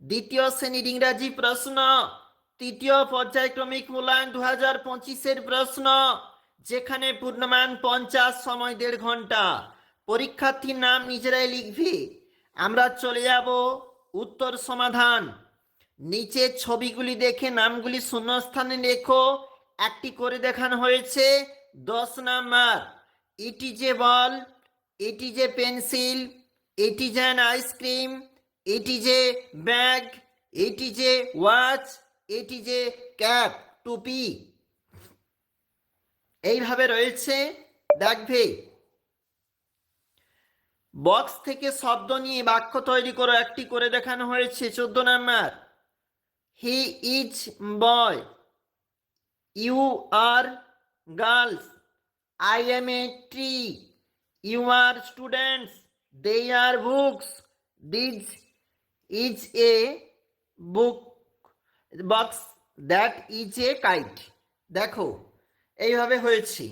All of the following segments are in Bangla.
দ্বিতীয় শ্রেণীর ইংরাজি প্রশ্ন, তৃতীয় পর্যায়ক্রমিক মূল্যায়ন 2025-এর প্রশ্ন, যেখানে পূর্ণমান 50, সময় 1.5 ঘন্টা। পরীক্ষার্থীর নাম নিজেরাই লিখবে। আমরা চলে যাব উত্তর সমাধান। নিচের ছবিগুলি দেখে নামগুলি শূন্যস্থানে লেখো। একটি করে দেখানো হয়েছে। 10 number, it is a ball, it is a pencil, it is an ice cream, it is a bag, it is a watch, it is A cap, টুপি। এইভাবে রয়েছে, দেখবে। বক্স থেকে শব্দ নিয়ে বাক্য তৈরি করো। একটি করে দেখানো হয়েছে। 14 number, he is boy, you are girls, I am a tree, you are students, they are books, this is a book box, that is a kite। দেখো, এইভাবে হয়েছে।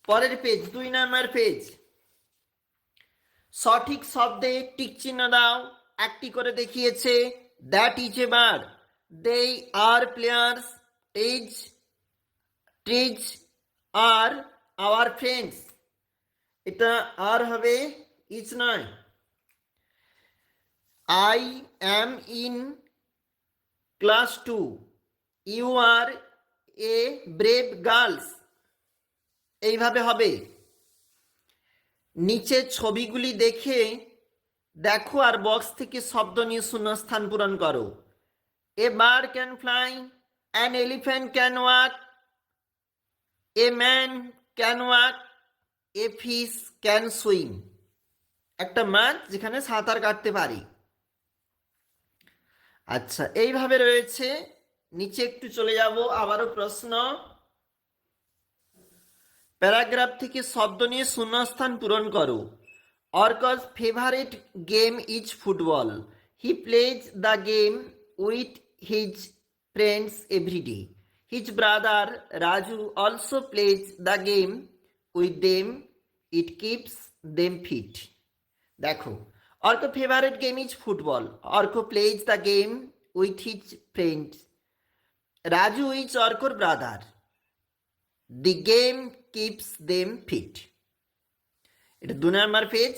পরের পেজ, 2 নাম্বার পেজ, সঠিক শব্দে টিক চিহ্ন দাও। একটি করে দেখিয়েছে। That is a bird, they are players, is trees are our friends. এটা আর হবে, ইজ নয়। I am in class 2, you are a brave girls. এইভাবে হবে। নিচের ছবিগুলি দেখে দেখো আর বক্স থেকে শব্দ নিয়ে শূন্যস্থান পূরণ করো। A bird can fly, an elephant can walk, a man can walk, a fish can swim. একটা মাছ যেখানে সাঁতার কাটতে পারি। আচ্ছা, এইভাবে রয়েছে। নিচে একটু চলে যাব। আবারও প্রশ্ন, প্যারাগ্রাফ থেকে শব্দ নিয়ে শূন্যস্থান পূরণ করো। Arko's favourite game is football, he plays the game with his friends everyday, his brother Raju also plays the game with them, it keeps them fit. দেখো, Arko favourite game is football, Arko plays the game with his friends, Raju is অর্কর brother, the game keeps them fit. এটা 2 নাম্বার পেজ।